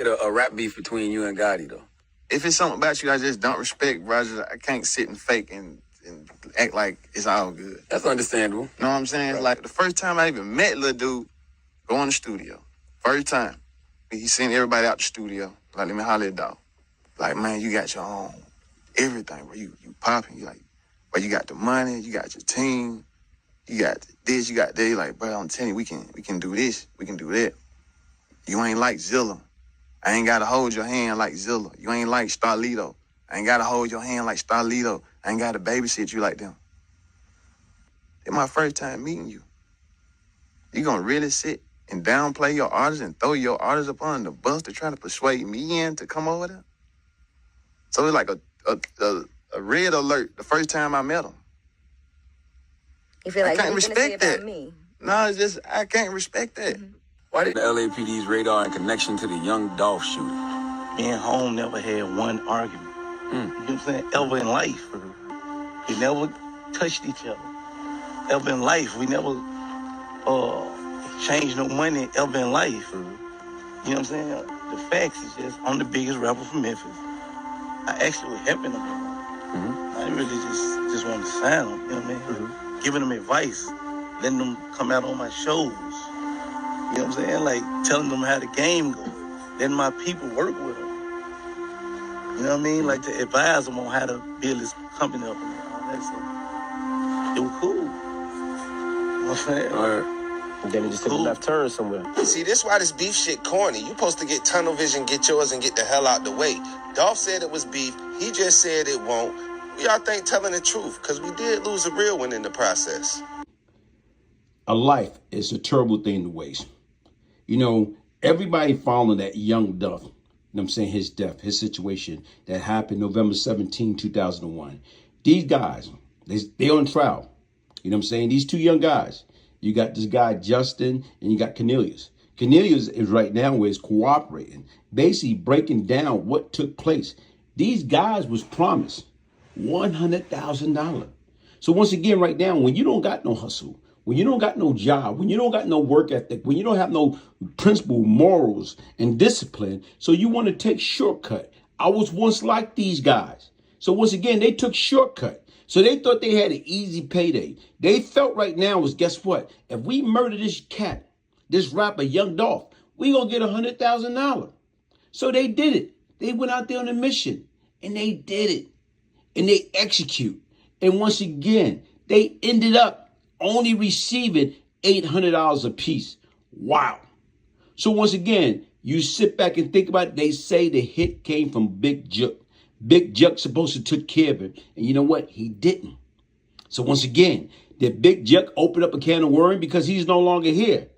A rap beef between you and Gotti, though? If it's something about you I just don't respect, bro, I can't sit and fake and act like it's all good. That's understandable. You know what I'm saying? Right. Like, the first time I even met little dude, go in the studio. First time. He sent everybody out the studio. Like, let me holler at dog. Like, man, you got your own everything, bro. You popping. You like, bro, you got the money, you got your team, you got this, you got that. You like, bro, I'm telling you, we can do this, we can do that. You ain't like Zilla. I ain't gotta hold your hand like Zilla. You ain't like Starlito. I ain't gotta hold your hand like Starlito. I ain't gotta babysit you like them. It's my first time meeting you. You gonna really sit and downplay your artist and throw your artist up on the bus to try to persuade me in to come over there? So it's like a red alert the first time I met him. You feel like I can't respect that. Me? No, it's just, I can't respect that. Mm-hmm. Why did the LAPD's radar in connection to the Young Dolph shooting? Me and Home never had one argument. You know what I'm saying? Ever in life. We never touched each other. Ever in life. We never exchanged no money ever in life. You know what I'm saying? The facts is just, I'm the biggest rapper from Memphis. I actually was helping them. I didn't really just want to sign them, you know what I mean? Giving them advice, letting them come out on my shows. You know what I'm saying? Like, telling them how the game goes. Letting my people work with them. You know what I mean? Like, to advise them on how to build this company up and all that stuff. It was cool. You know what I'm saying? All right. And then it just took a left turn somewhere. See, this why this beef shit corny. You supposed to get tunnel vision, get yours, and get the hell out the way. Dolph said it was beef. He just said it won't. Y'all think telling the truth, because we did lose a real one in the process. A life is a terrible thing to waste. You know, everybody following that Young Dolph, you know what I'm saying, his death, his situation that happened November 17, 2001. These guys, they on trial. You know what I'm saying? These two young guys. You got this guy, Justin, and you got Cornelius. Cornelius is right now is cooperating, basically breaking down what took place. These guys was promised $100,000. So once again, right now, when you don't got no hustle, when you don't got no job, when you don't got no work ethic, when you don't have no principle, morals, and discipline, so you want to take shortcut. I was once like these guys. So once again, they took shortcut. So they thought they had an easy payday. They felt right now was, guess what? If we murder this cat, this rapper, Young Dolph, we gonna get $100,000. So they did it. They went out there on a mission, and they did it. And they execute. And once again, they ended up only receiving $800 a piece. Wow. So once again, you sit back and think about it. They say the hit came from Big Jook. Big Jook supposed to take care of it. And you know what? He didn't. So once again, did Big Jook open up a can of worms because he's no longer here?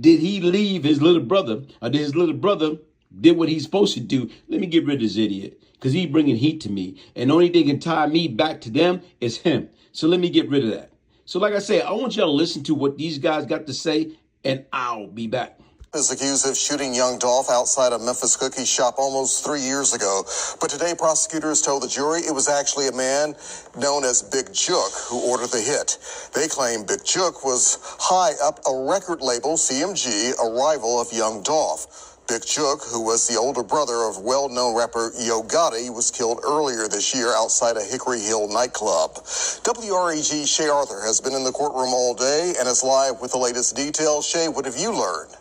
Did he leave his little brother? Or did his little brother did what he's supposed to do? Let me get rid of this idiot because he's bringing heat to me. And the only thing can tie me back to them is him. So let me get rid of that. So like I say, I want y'all to listen to what these guys got to say, and I'll be back. Is accused of shooting Young Dolph outside a Memphis cookie shop almost 3 years ago. But today, prosecutors told the jury it was actually a man known as Big Jook who ordered the hit. They claim Big Jook was high up a record label, CMG, a rival of Young Dolph. Big Jook, who was the older brother of well-known rapper Yo Gotti, was killed earlier this year outside a Hickory Hill nightclub. WREG Shay Arthur has been in the courtroom all day and is live with the latest details. Shay, what have you learned?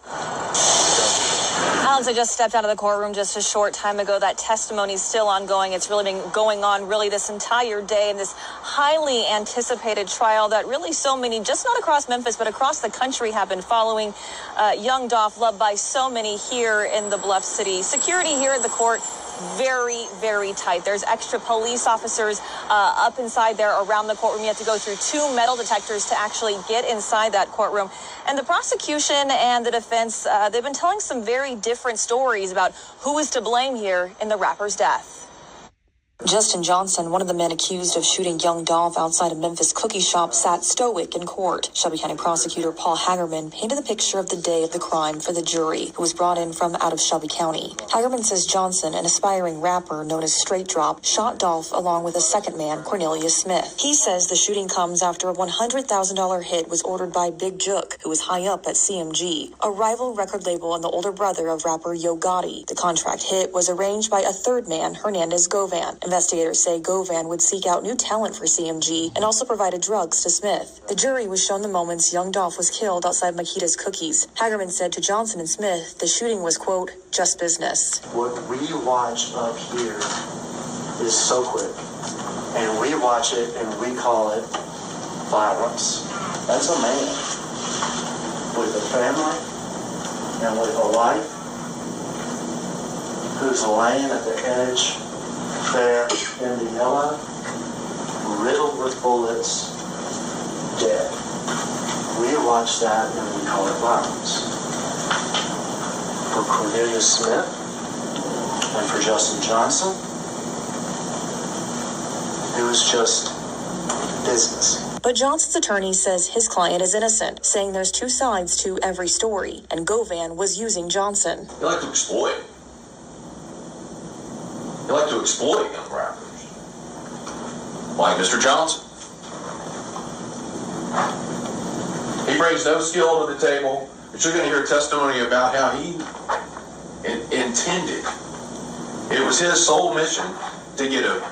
Alex, I just stepped out of the courtroom just a short time ago. That testimony is still ongoing. It's really been going on really this entire day in this highly anticipated trial that really so many, just not across Memphis, but across the country have been following. Young Dolph, loved by so many here in the Bluff City. Security here at the court, very, very tight. There's extra police officers up inside there around the courtroom. You have to go through 2 metal detectors to actually get inside that courtroom. And the prosecution and the defense, they've been telling some very different stories about who is to blame here in the rapper's death. Justin Johnson, one of the men accused of shooting Young Dolph outside a Memphis cookie shop, sat stoic in court. Shelby County prosecutor Paul Hagerman painted the picture of the day of the crime for the jury, who was brought in from out of Shelby County. Hagerman says Johnson, an aspiring rapper known as Straight Drop, shot Dolph along with a second man, Cornelius Smith. He says the shooting comes after a $100,000 hit was ordered by Big Jook, who was high up at CMG, a rival record label and the older brother of rapper Yo Gotti. The contract hit was arranged by a third man, Hernandez Govan. Investigators say Govan would seek out new talent for CMG and also provided drugs to Smith. The jury was shown the moments Young Dolph was killed outside Makita's Cookies. Hagerman said to Johnson and Smith the shooting was, quote, just business. What we watch up here is so quick. And we watch it and we call it violence. That's a man with a family and with a life who's laying at the edge there in the yellow, riddled with bullets, dead. We watch that and we call it violence. For Cornelius Smith and for Justin Johnson, it was just business. But Johnson's attorney says his client is innocent, saying there's two sides to every story, and Govan was using Johnson. You like to exploit. You like to exploit young rappers. Like Mr. Johnson. He brings no skill to the table, but you're going to hear a testimony about how he intended. It was his sole mission to get a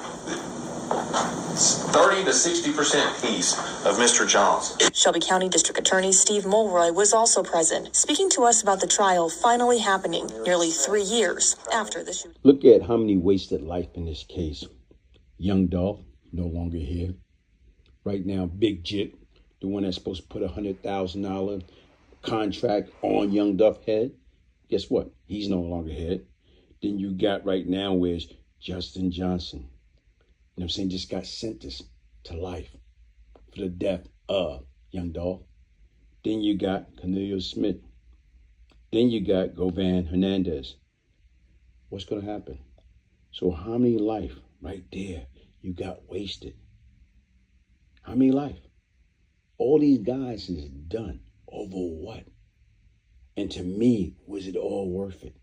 30 to 60% piece of Mr. Johnson. Shelby County District Attorney Steve Mulroy was also present, speaking to us about the trial finally happening nearly 3 years after the shooting. Look at how many wasted life in this case. Young Dolph, no longer here. Right now, Big Jook, the one that's supposed to put $100,000 contract on Young Dolph's head. Guess what? He's no longer here. Then you got right now where's Justin Johnson. You know what I'm saying? Just got sentenced to life for the death of Young Dolph. Then you got Cornelius Smith. Then you got Govan Hernandez. What's going to happen? So how many life right there you got wasted? How many life? All these guys is done over what? And to me, was it all worth it?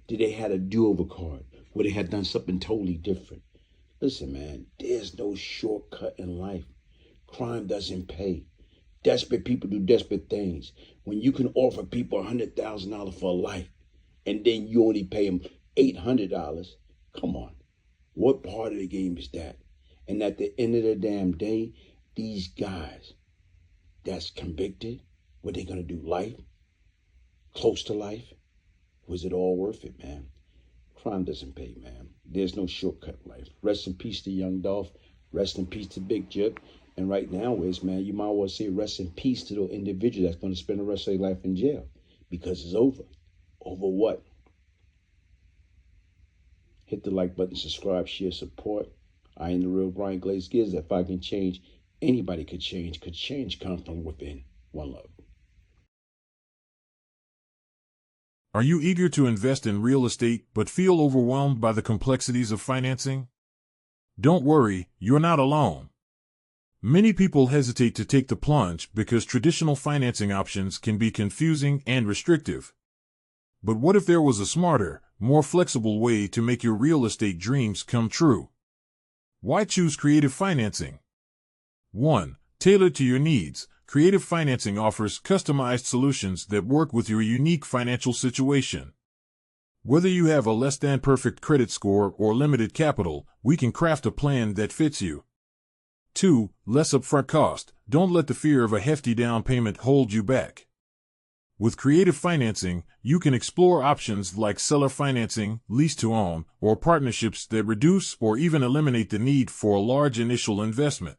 Did they had a do-over card where they had done something totally different? Listen, man, there's no shortcut in life. Crime doesn't pay. Desperate people do desperate things. When you can offer people $100,000 for life and then you only pay them $800, come on. What part of the game is that? And at the end of the damn day, these guys that's convicted, what they gonna do, life? Close to life? Was it all worth it, man? Crime doesn't pay, man. There's no shortcut in life. Rest in peace to Young Dolph. Rest in peace to Big Jook. And right now is, man, you might well say rest in peace to the individual that's going to spend the rest of their life in jail. Because it's over. Over what? Hit the like button, subscribe, share, support. I am the real Brian Glaze Gibbs. If I can change, anybody could change. Could change come from within. One love. Are you eager to invest in real estate but feel overwhelmed by the complexities of financing? Don't worry, you're not alone. Many people hesitate to take the plunge because traditional financing options can be confusing and restrictive. But what if there was a smarter, more flexible way to make your real estate dreams come true? Why choose creative financing? 1. Tailored to your needs. Creative financing offers customized solutions that work with your unique financial situation. Whether you have a less than perfect credit score or limited capital, we can craft a plan that fits you. 2. Less upfront cost. Don't let the fear of a hefty down payment hold you back. With creative financing, you can explore options like seller financing, lease-to-own, or partnerships that reduce or even eliminate the need for a large initial investment.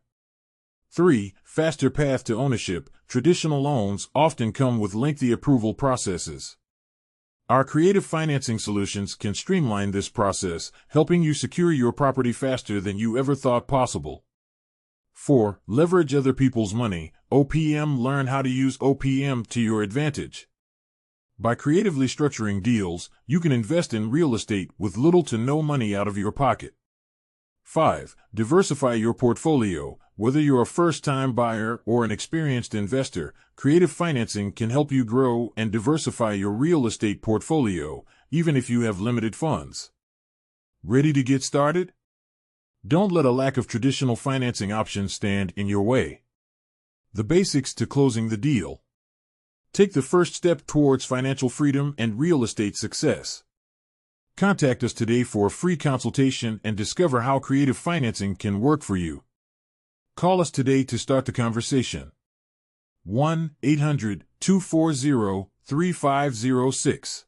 3. Faster path to ownership. Traditional loans often come with lengthy approval processes. Our creative financing solutions can streamline this process, helping you secure your property faster than you ever thought possible. 4. Leverage other people's money. OPM. Learn how to use OPM to your advantage. By creatively structuring deals, you can invest in real estate with little to no money out of your pocket. 5. Diversify your portfolio. Whether you're a first-time buyer or an experienced investor, creative financing can help you grow and diversify your real estate portfolio, even if you have limited funds. Ready to get started? Don't let a lack of traditional financing options stand in your way. The basics to closing the deal. Take the first step towards financial freedom and real estate success. Contact us today for a free consultation and discover how creative financing can work for you. Call us today to start the conversation. 1-800-240-3506